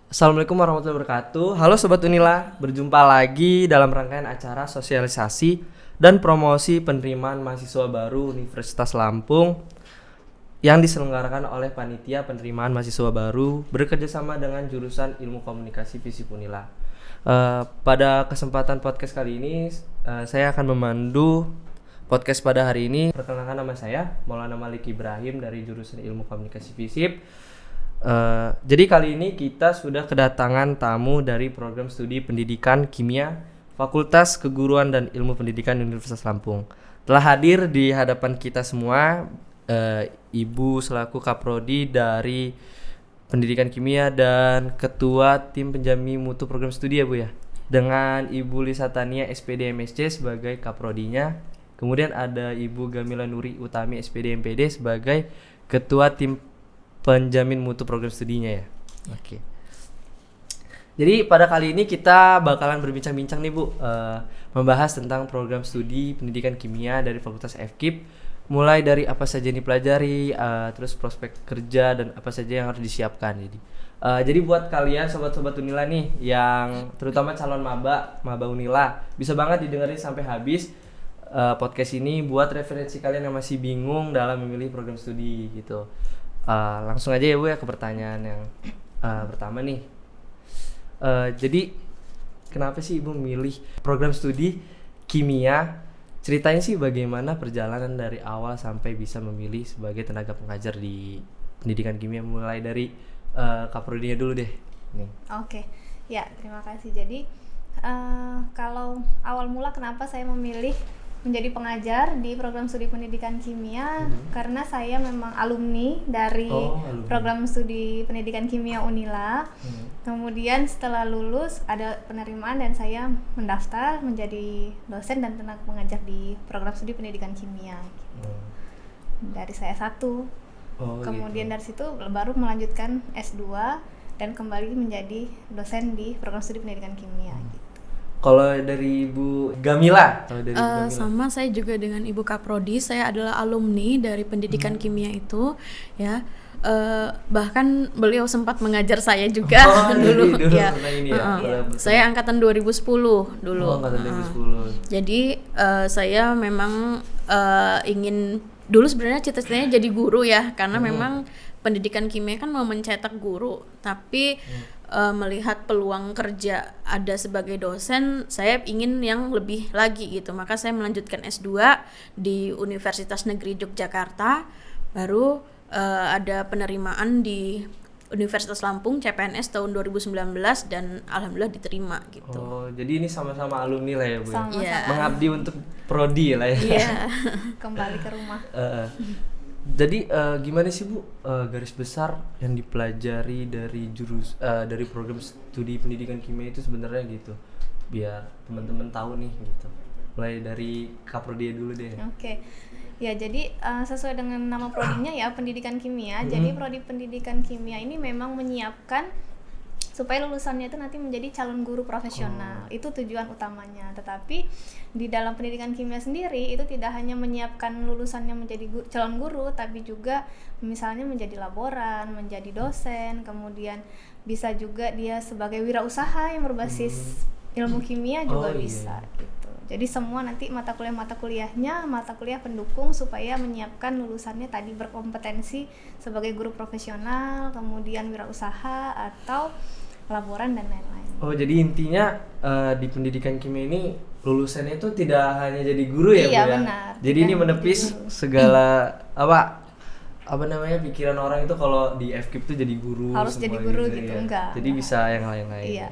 Assalamualaikum warahmatullahi wabarakatuh. Halo Sobat Unila, berjumpa lagi dalam rangkaian acara sosialisasi dan promosi penerimaan mahasiswa baru Universitas Lampung yang diselenggarakan oleh Panitia Penerimaan Mahasiswa Baru bekerjasama dengan jurusan Ilmu Komunikasi FISIP Unila. Pada kesempatan podcast kali ini, saya akan memandu podcast pada hari ini. Perkenalkan, nama saya Maulana Malik Ibrahim dari jurusan Ilmu Komunikasi FISIP. Jadi kali ini kita sudah kedatangan tamu dari program studi pendidikan kimia Fakultas Keguruan dan Ilmu Pendidikan Universitas Lampung. Telah hadir di hadapan kita semua Ibu selaku Kaprodi dari Pendidikan Kimia dan Ketua Tim Penjamin Mutu Program Studi ya Bu ya. Dengan Ibu Lisa Tania SPD MSc sebagai Kaprodinya. Kemudian ada Ibu Gamila Nuri Utami SPD MPD sebagai Ketua Tim Penjamin Mutu Program Studinya ya. Oke. Jadi pada kali ini kita bakalan berbincang-bincang nih Bu, membahas tentang program studi pendidikan kimia dari Fakultas FKIP, mulai dari apa saja yang dipelajari, terus prospek kerja dan apa saja yang harus disiapkan. Jadi buat kalian sobat-sobat Unila nih, yang terutama calon maba Unila, bisa banget didengerin sampai habis podcast ini buat referensi kalian yang masih bingung dalam memilih program studi gitu. Langsung aja ya Bu ya ke pertanyaan yang pertama nih. Jadi kenapa sih Ibu memilih program studi kimia? Ceritanya sih bagaimana perjalanan dari awal sampai bisa memilih sebagai tenaga pengajar di pendidikan kimia, mulai dari Kaprodinya dulu deh. Nih. Oke, ya terima kasih. Jadi kalau awal mula kenapa saya memilih menjadi pengajar di program studi pendidikan kimia, karena saya memang alumni dari program studi pendidikan kimia Unila. Kemudian setelah lulus ada penerimaan dan saya mendaftar menjadi dosen dan tenaga pengajar di program studi pendidikan kimia gitu. Dari saya satu. Kemudian dari situ baru melanjutkan S2 dan kembali menjadi dosen di program studi pendidikan kimia gitu. Kalau dari Ibu Gamila, sama saya juga dengan Ibu Kaprodi, saya adalah alumni dari pendidikan kimia itu, ya. Bahkan beliau sempat mengajar saya juga dulu ya. Saya angkatan 2010 dulu. Angkatan 2010. Jadi saya memang ingin dulu sebenarnya cita-citanya jadi guru ya, karena memang pendidikan kimia kan mau mencetak guru, tapi melihat peluang kerja ada sebagai dosen, saya ingin yang lebih lagi gitu. Maka saya melanjutkan S2 di Universitas Negeri Yogyakarta, baru ada penerimaan di Universitas Lampung CPNS tahun 2019 dan alhamdulillah diterima gitu. Jadi ini sama-sama alumni lah ya Bu. Sama-sama. Yeah. Mengabdi untuk prodi lah ya. Iya. Kembali ke rumah. Jadi gimana sih Bu garis besar yang dipelajari dari dari program studi pendidikan kimia itu sebenarnya gitu, biar teman-teman tahu nih gitu. Mulai dari Kaprodi dulu deh. Oke. Ya, jadi sesuai dengan nama prodinya ya, pendidikan kimia. Jadi prodi pendidikan kimia ini memang menyiapkan supaya lulusannya itu nanti menjadi calon guru profesional. Itu tujuan utamanya. Tetapi di dalam pendidikan kimia sendiri itu tidak hanya menyiapkan lulusannya menjadi calon guru, tapi juga misalnya menjadi laboran, menjadi dosen, kemudian bisa juga dia sebagai wirausaha yang berbasis ilmu kimia juga bisa gitu. Jadi semua nanti mata kuliahnya mata kuliah pendukung supaya menyiapkan lulusannya tadi berkompetensi sebagai guru profesional, kemudian wirausaha atau laboran dan lain-lain. Jadi intinya di pendidikan kimia ini lulusannya itu tidak hanya jadi guru ya Bu ya. Benar. Jadi ini menepis segala apa namanya pikiran orang itu kalau di FKIP itu jadi guru. Harus jadi guru gitu, ya. enggak. Jadi bisa yang lain-lain. Iya.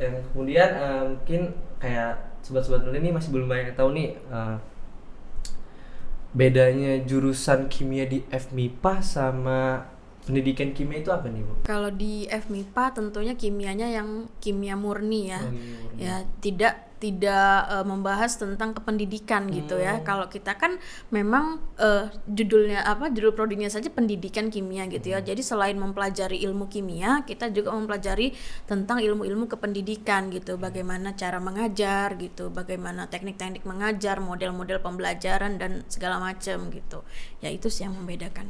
Yang kemudian mungkin kayak sobat-sobat ini masih belum banyak yang tahu nih bedanya jurusan kimia di FMIPA sama pendidikan kimia itu apa nih Bu? Kalau di FMIPA tentunya kimianya yang kimia murni ya. Murni. Ya, tidak membahas tentang kependidikan gitu ya. Kalau kita kan memang judul prodinya saja pendidikan kimia gitu ya. Jadi selain mempelajari ilmu kimia, kita juga mempelajari tentang ilmu-ilmu kependidikan gitu. Bagaimana cara mengajar gitu, bagaimana teknik-teknik mengajar, model-model pembelajaran dan segala macam gitu. Ya itu sih yang membedakan.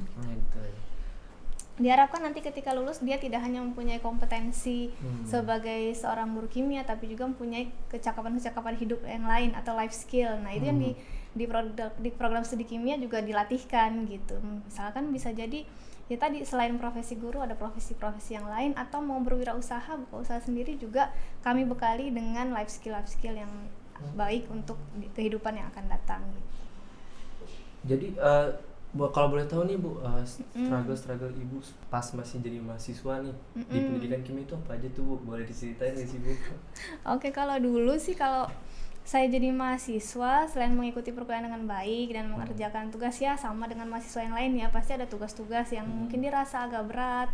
diharapkan nanti ketika lulus dia tidak hanya mempunyai kompetensi sebagai seorang guru kimia, tapi juga mempunyai kecakapan hidup yang lain atau life skill. Nah itu yang di program studi kimia juga dilatihkan gitu. Misalkan bisa jadi ya tadi selain profesi guru ada profesi-profesi yang lain, atau mau berwirausaha, buka usaha sendiri juga kami bekali dengan life skill yang baik untuk kehidupan yang akan datang gitu. Jadi kalau boleh tahu nih Bu, struggle Ibu pas masih jadi mahasiswa nih di pendidikan kimia itu apa aja tuh Bu? Boleh diceritain nggak sih Bu? Oke, kalau dulu sih kalau saya jadi mahasiswa, selain mengikuti perkuliahan dengan baik dan mengerjakan tugas ya sama dengan mahasiswa yang lain ya, pasti ada tugas-tugas yang mungkin dirasa agak berat.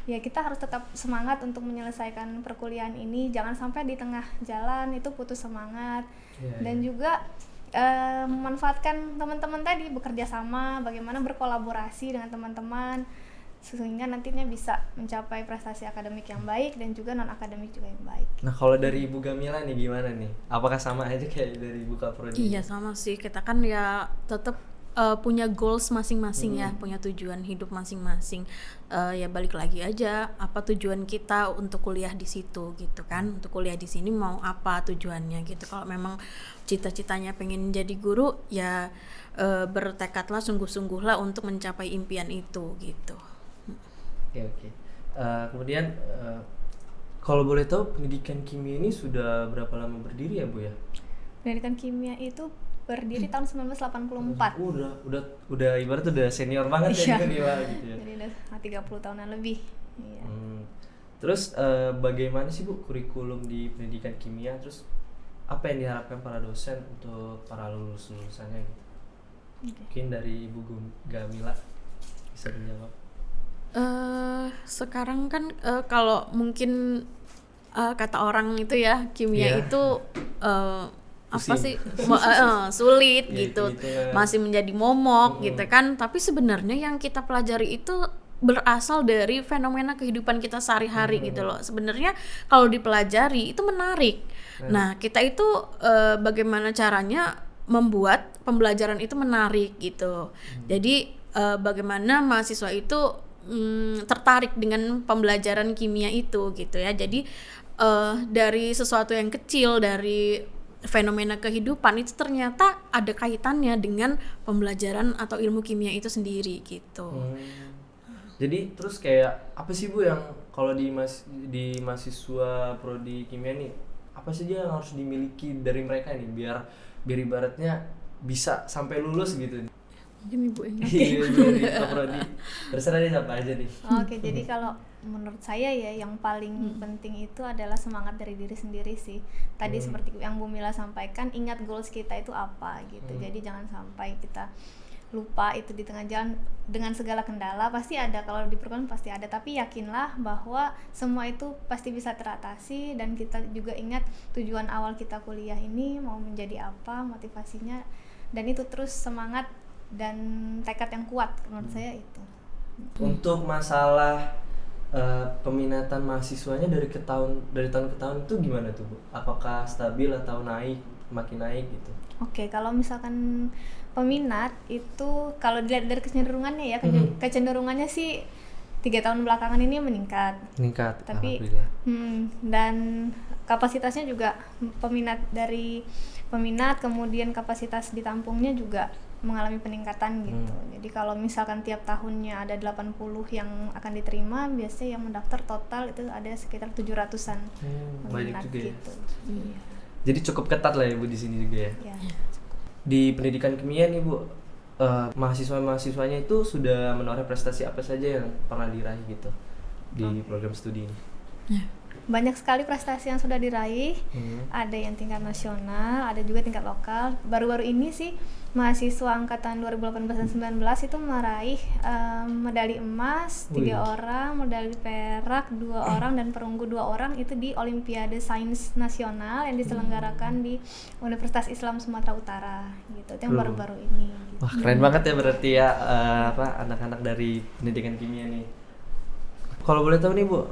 Ya kita harus tetap semangat untuk menyelesaikan perkuliahan ini, jangan sampai di tengah jalan itu putus semangat. Dan juga memanfaatkan teman-teman tadi, bekerja sama, bagaimana berkolaborasi dengan teman-teman sehingga nantinya bisa mencapai prestasi akademik yang baik dan juga non akademik juga yang baik. Nah kalau dari Ibu Gamila nih gimana nih? Apakah sama aja kayak dari Ibu Kaprodi? Iya sama sih, kita kan ya tetap punya goals masing-masing ya, punya tujuan hidup masing-masing. Ya balik lagi aja, apa tujuan kita untuk kuliah di situ gitu kan? Untuk kuliah di sini mau apa tujuannya gitu. Kalau memang cita-citanya pengen jadi guru, ya bertekadlah, sungguh-sungguhlah untuk mencapai impian itu gitu. Oke. Kemudian kalau boleh tahu pendidikan kimia ini sudah berapa lama berdiri ya Bu ya? Pendidikan kimia itu berdiri tahun 1984. Udah ibarat udah senior banget ya gitu ya. Jadi udah 30 tahunan lebih. Iya. Terus bagaimana sih Bu kurikulum di pendidikan kimia? Terus apa yang diharapkan para dosen untuk para lulusannya gitu? Mungkin dari Ibu Gamila bisa menjawab. Sekarang kan kalau mungkin kata orang itu ya kimia itu apa sih sulit gitu, masih menjadi momok gitu kan. Tapi sebenarnya yang kita pelajari itu berasal dari fenomena kehidupan kita sehari-hari gitu loh. Sebenarnya kalau dipelajari itu menarik. Nah kita itu bagaimana caranya membuat pembelajaran itu menarik gitu. Jadi bagaimana mahasiswa itu tertarik dengan pembelajaran kimia itu gitu ya. Jadi dari sesuatu yang kecil, dari fenomena kehidupan itu ternyata ada kaitannya dengan pembelajaran atau ilmu kimia itu sendiri gitu. Jadi terus kayak apa sih Bu yang kalau di mahasiswa prodi kimia nih apa saja yang harus dimiliki dari mereka nih biar ibaratnya bisa sampai lulus gitu? Mungkin Ibu yang Iya, prodi. Terserah deh apa aja nih. Oke, jadi kalau menurut saya ya yang paling penting itu adalah semangat dari diri sendiri sih. Tadi seperti yang Bu Mila sampaikan, ingat goals kita itu apa gitu. Jadi jangan sampai kita lupa itu di tengah jalan. Dengan segala kendala pasti ada, kalau di perkuliahan pasti ada, tapi yakinlah bahwa semua itu pasti bisa teratasi. Dan kita juga ingat tujuan awal kita kuliah ini mau menjadi apa, motivasinya, dan itu terus semangat dan tekad yang kuat menurut saya itu. Untuk masalah peminatan mahasiswanya dari tahun ke tahun itu gimana tuh Bu? Apakah stabil atau makin naik gitu? Oke, kalau misalkan peminat itu kalau dilihat dari kecenderungannya ya, kecenderungangannya sih 3 tahun belakangan ini meningkat. Tapi dan kapasitasnya juga peminat kemudian kapasitas ditampungnya juga mengalami peningkatan gitu. Jadi kalau misalkan tiap tahunnya ada 80 yang akan diterima, biasanya yang mendaftar total itu ada sekitar 700-an peminat gitu. Iya. Jadi cukup ketat lah ya Bu di sini juga ya. Iya. Di pendidikan kimia nih Bu, mahasiswanya itu sudah menoreh prestasi apa saja yang pernah diraih gitu di program studi ini? Banyak sekali prestasi yang sudah diraih. Ada yang tingkat nasional, ada juga tingkat lokal. Baru-baru ini sih mahasiswa angkatan 2018 dan 19 itu meraih medali emas 3 orang, medali perak 2 orang, dan perunggu 2 orang itu di Olimpiade Sains Nasional yang diselenggarakan di Universitas Islam Sumatera Utara gitu. Itu yang baru-baru ini gitu. Wah, keren banget ya berarti ya anak-anak dari pendidikan kimia nih. Kalau boleh tahu nih Bu,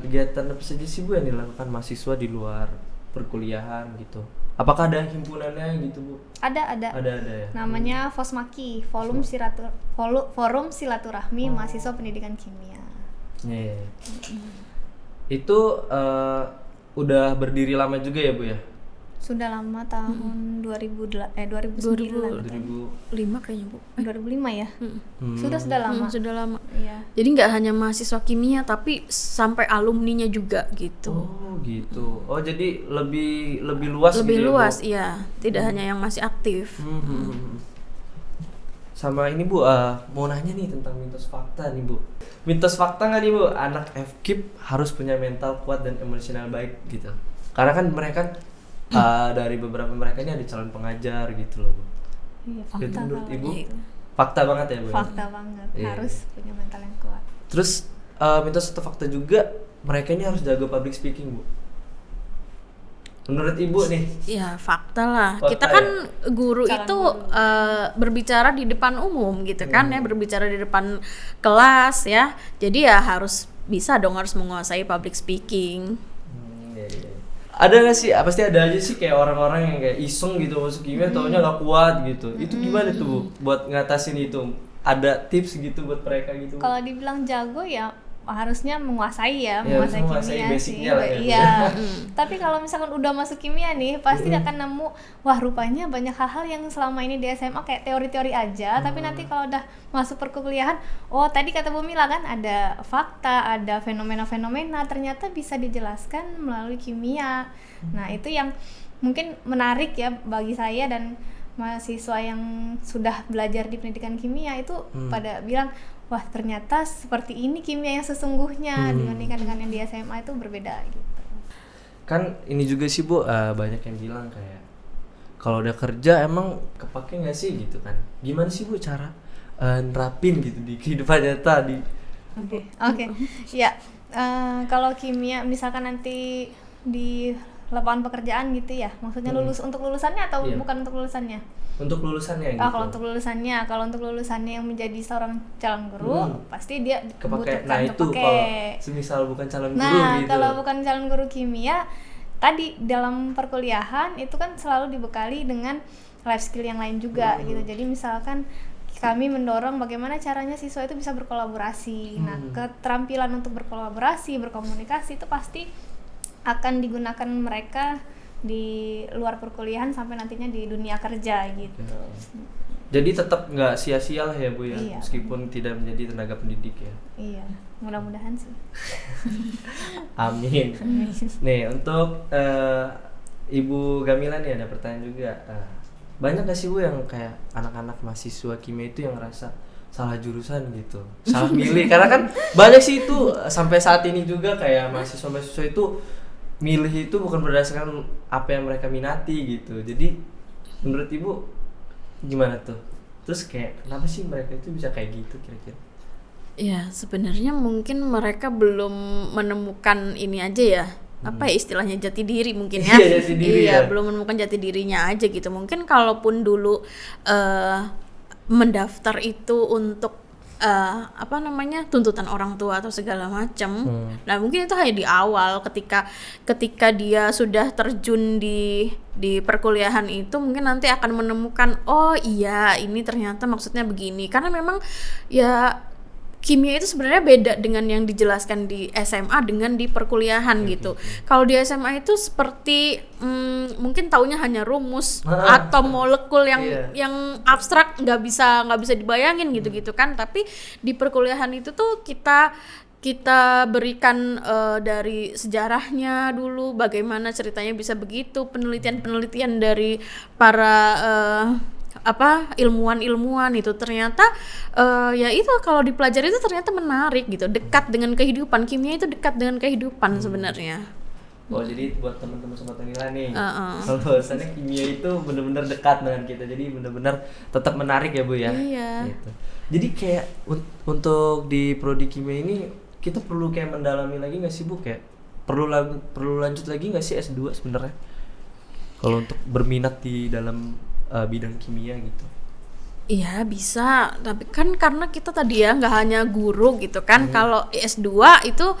kegiatan apa saja sih Bu yang dilakukan mahasiswa di luar perkuliahan gitu? Apakah ada himpunannya gitu Bu? Ada ya. Namanya FOSMAKI, Forum Silaturahmi Mahasiswa Pendidikan Kimia. Iya. Itu udah berdiri lama juga ya Bu ya? Sudah lama, tahun 2009. 2005 kayaknya Bu. 2005 ya. Sudah lama. Sudah lama. Iya. Jadi nggak hanya mahasiswa kimia tapi sampai alumninya juga gitu. Oh gitu. Oh jadi lebih luas Lebih gitu luas, ya Bu? iya. Tidak hanya yang masih aktif. Sama ini Bu, mau nanya nih tentang mitos fakta nih Bu. Mitos fakta nggak nih Bu, anak FKIP harus punya mental kuat dan emosional baik gitu? Karena kan mereka dari beberapa mereka ini ada calon pengajar gitu loh Bu. Iya, Jadi fakta menurut kalau Ibu, itu. fakta banget ya Bu? ya? Fakta banget, Iya. harus punya mental yang kuat. Terus mitos atau fakta juga mereka ini harus jago public speaking Bu. Menurut Ibu nih? Ya fakta lah. Fakta Kita kan guru Calon itu guru. berbicara di depan umum gitu kan ya, berbicara di depan kelas ya. Jadi ya harus bisa dong, harus menguasai public speaking. Iya. Ada nggak sih? Pasti ada aja sih kayak orang-orang yang kayak iseng gitu masuk kimia, taunya nggak kuat gitu. Itu gimana tuh Bu? Buat ngatasin itu? Ada tips gitu buat mereka gitu? Bu? Kalau dibilang jago ya harusnya menguasai Ya, menguasai menguasai kimia sih. basicnya lah ya, Bu. Iya. Tapi kalau misalkan udah masuk kimia nih, pasti akan nemu, wah rupanya banyak hal-hal yang selama ini di SMA kayak teori-teori aja, tapi nanti kalau udah masuk perkuliahan, oh tadi kata Bu Mila kan ada fakta, ada fenomena-fenomena, ternyata bisa dijelaskan melalui kimia. Nah, itu yang mungkin menarik ya bagi saya dan mahasiswa yang sudah belajar di pendidikan kimia itu pada bilang, wah ternyata seperti ini kimia yang sesungguhnya dibandingkan dengan yang di SMA itu berbeda gitu. Kan ini juga sih Bu, banyak yang bilang kayak kalau udah kerja emang kepake nggak sih gitu kan? Gimana sih Bu cara nerapin gitu di kehidupan nyata di? Oke. Ya, kalau kimia misalkan nanti di lapangan pekerjaan gitu ya, maksudnya untuk lulusannya atau Iya. bukan untuk lulusannya? Untuk lulusannya gitu. Kalau untuk lulusannya yang menjadi seorang calon guru, pasti dia Kepake. butuhkan Nah itu kepake. kalau semisal bukan calon guru Nah, gitu. kalau bukan calon guru kimia, tadi dalam perkuliahan itu kan selalu dibekali dengan life skill yang lain juga gitu. Jadi misalkan kami mendorong bagaimana caranya siswa itu bisa berkolaborasi. Nah, keterampilan untuk berkolaborasi, berkomunikasi itu pasti akan digunakan mereka di luar perkuliahan sampai nantinya di dunia kerja gitu. Jadi tetap nggak sia-sia lah ya Bu ya, Iya. meskipun tidak menjadi tenaga pendidik ya. Iya, mudah-mudahan sih. Amin. Nih untuk Ibu Gamila nih ada pertanyaan juga. Banyak gak sih Bu yang kayak anak-anak mahasiswa kimia itu yang ngerasa salah jurusan gitu, salah milih? Karena kan banyak sih itu sampai saat ini juga kayak mahasiswa-mahasiswa itu milih itu bukan berdasarkan apa yang mereka minati gitu. Jadi menurut Ibu gimana tuh? Terus kayak kenapa sih mereka itu bisa kayak gitu kira-kira? Ya sebenarnya mungkin mereka belum menemukan ini aja ya, apa ya istilahnya, jati diri mungkin ya. Iya, jati diri ya. Belum menemukan jati dirinya aja gitu. Mungkin kalaupun dulu mendaftar itu untuk tuntutan orang tua atau segala macam. Nah mungkin itu hanya di awal ketika dia sudah terjun di perkuliahan itu, mungkin nanti akan menemukan, oh iya ini ternyata maksudnya begini. Karena memang ya kimia itu sebenarnya beda dengan yang dijelaskan di SMA dengan di perkuliahan gitu. Kalau di SMA itu seperti mungkin taunya hanya rumus atau molekul yang abstrak, nggak bisa dibayangin gitu kan. Tapi di perkuliahan itu tuh kita berikan dari sejarahnya dulu, bagaimana ceritanya bisa begitu, penelitian dari para ilmuwan itu ternyata ya itu kalau dipelajari itu ternyata menarik gitu, dekat dengan kehidupan. Kimia itu dekat dengan kehidupan sebenarnya. Oh jadi buat teman-teman sobat Unila nih, kalau bahwasannya kimia itu benar-benar dekat dengan kita, jadi benar-benar tetap menarik ya Bu ya. Iya. Gitu. Jadi kayak untuk di prodi kimia ini kita perlu kayak mendalami lagi nggak sih Bu, kayak perlu lanjut lagi nggak sih S2 sebenarnya? Kalau untuk berminat di dalam bidang kimia gitu. Iya bisa, tapi kan karena kita tadi ya nggak hanya guru gitu kan. Kalau S2 itu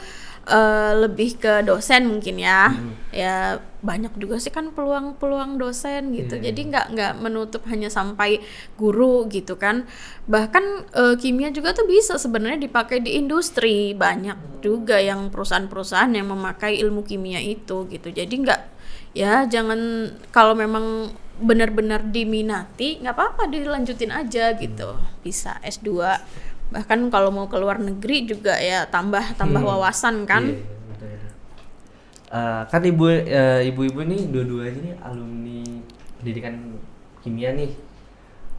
lebih ke dosen mungkin ya. Ya banyak juga sih kan peluang dosen gitu. Iya. Jadi nggak menutup hanya sampai guru gitu kan. Bahkan kimia juga tuh bisa sebenarnya dipakai di industri. Banyak juga yang perusahaan-perusahaan yang memakai ilmu kimia itu gitu. Jadi nggak, ya jangan, kalau memang benar-benar diminati nggak apa-apa dilanjutin aja gitu, bisa S2, bahkan kalau mau ke luar negeri juga ya tambah wawasan kan. Iya, betul. Kan ibu-ibu nih dua-duanya nih alumni pendidikan kimia nih,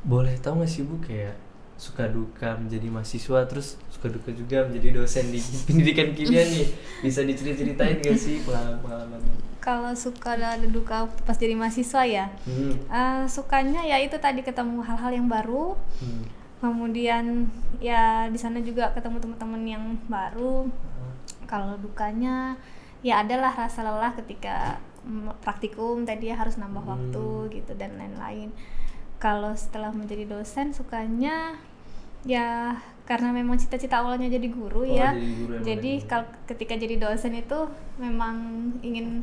boleh tahu nggak sih Bu kayak suka duka menjadi mahasiswa, terus suka duka juga menjadi dosen di pendidikan kimia nih, bisa diceritain nggak sih pengalaman? Kalau suka dan duka pas jadi mahasiswa ya, sukanya ya itu tadi ketemu hal-hal yang baru, kemudian ya di sana juga ketemu teman-teman yang baru. Kalau dukanya ya adalah rasa lelah ketika praktikum tadi ya, harus nambah waktu gitu dan lain-lain. Kalau setelah menjadi dosen sukanya ya karena memang cita-cita awalnya jadi guru ya. Jadi kalau ketika jadi dosen itu memang ingin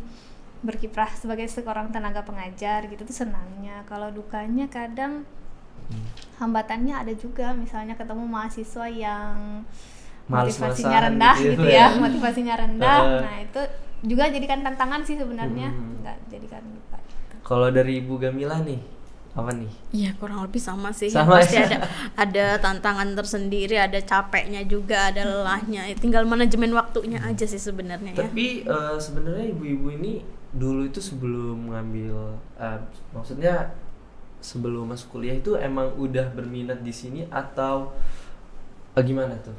berkiprah sebagai seorang tenaga pengajar gitu tuh senangnya. Kalau dukanya kadang hambatannya ada juga, misalnya ketemu mahasiswa yang motivasinya rendah gitu ya, motivasinya rendah. Nah itu juga jadikan tantangan sih sebenarnya, nggak jadikan duka. Kalau dari Ibu Gamila nih, apa nih? Iya kurang lebih sama sih. Sama Pasti ya? ada tantangan tersendiri, ada capeknya juga, ada lelahnya. Tinggal manajemen waktunya aja sih sebenarnya ya. Tapi sebenarnya ibu-ibu ini dulu itu sebelum ngambil, maksudnya sebelum masuk kuliah itu emang udah berminat di sini atau gimana tuh?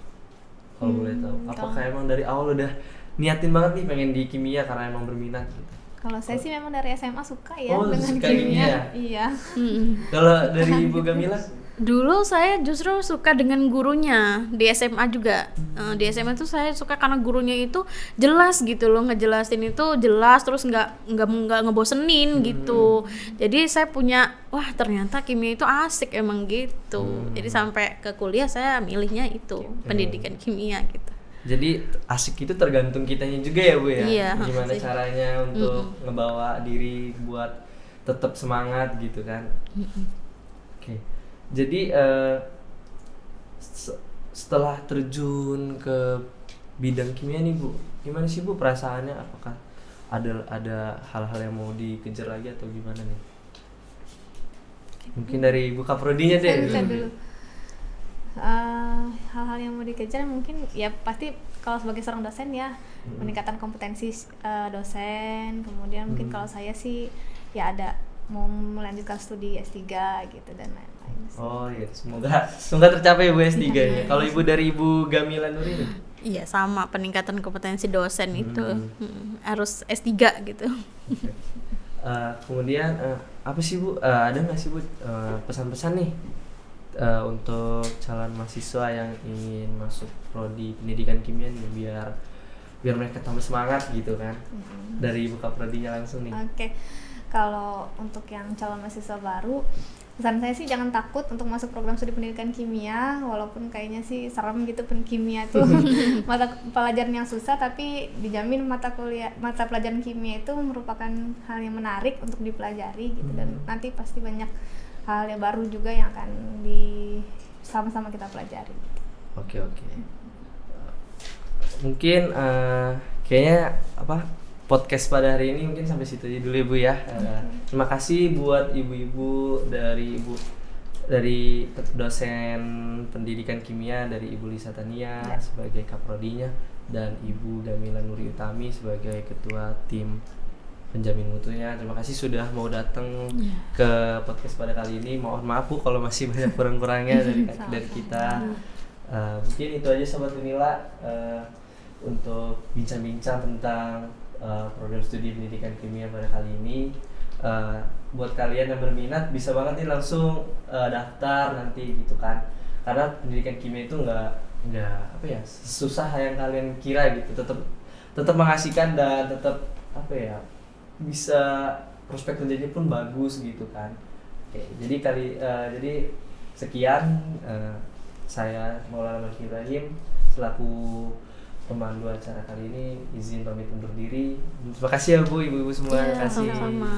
Kalau boleh tahu, apakah emang dari awal udah niatin banget nih pengen di kimia karena emang berminat gitu? Kalau saya sih memang dari SMA suka ya dengan suka kimia. Iya. Kalau dari Ibu Gamila? Dulu saya justru suka dengan gurunya di SMA juga. Di SMA tuh saya suka karena gurunya itu jelas gitu loh, ngejelasin itu jelas, terus nggak ngebosenin gitu. Jadi saya punya, wah ternyata kimia itu asik emang gitu. Jadi sampai ke kuliah saya milihnya itu pendidikan kimia gitu. Jadi asik itu tergantung kitanya juga ya Bu ya. Iya, gimana caranya untuk ngebawa diri buat tetap semangat gitu kan. Oke. Jadi setelah terjun ke bidang kimia nih Bu, gimana sih Bu perasaannya? Apakah ada hal-hal yang mau dikejar lagi atau gimana nih? Mungkin dari Bu Kaprodinya deh. Saya dulu. Hal-hal yang mau dikejar mungkin ya pasti kalau sebagai seorang dosen ya peningkatan kompetensi dosen, kemudian mungkin kalau saya sih ya ada mau melanjutkan studi S3 gitu dan lain-lain. Oh iya, semoga tercapai Bu S3-nya. Kalau Ibu dari Ibu Gamila Nuri? Iya sama, peningkatan kompetensi dosen itu harus S3 gitu. Kemudian apa sih Bu, ada nggak sih Bu pesan-pesan nih untuk calon mahasiswa yang ingin masuk prodi pendidikan kimia nih biar mereka tambah semangat gitu kan? Dari Ibu Kaprodinya langsung nih. Oke. Kalau untuk yang calon mahasiswa baru, pesan saya sih jangan takut untuk masuk program studi pendidikan kimia, walaupun kayaknya sih serem gitu kimia tuh mata pelajaran yang susah, tapi dijamin mata pelajaran kimia itu merupakan hal yang menarik untuk dipelajari gitu, dan nanti pasti banyak hal yang baru juga yang akan sama-sama kita pelajari. Oke. Mungkin kayaknya podcast pada hari ini mungkin sampai situ aja dulu ya Bu ya. Terima kasih buat ibu-ibu dari dosen pendidikan kimia dari Ibu Lisa Tania sebagai kaprodinya dan Ibu Gamila Nuri Utami sebagai ketua tim penjamin mutunya. Terima kasih sudah mau datang ke podcast pada kali ini. Mohon maaf Bu kalau masih banyak kurang-kurangnya dari kita. Mungkin itu aja Sobat Unila untuk bincang-bincang tentang program studi pendidikan kimia pada kali ini. Buat kalian yang berminat bisa banget nih langsung daftar nanti gitu kan, karena pendidikan kimia itu nggak susah yang kalian kira gitu, tetap mengasihkan dan tetap bisa prospek kerjanya pun bagus gitu kan. Oke, jadi sekian, saya Maulana Ibrahim selaku pemandu acara kali ini izin pamit undur diri. Terima kasih ya Bu, ibu-ibu semua. Iya, Terima kasih. sama-sama.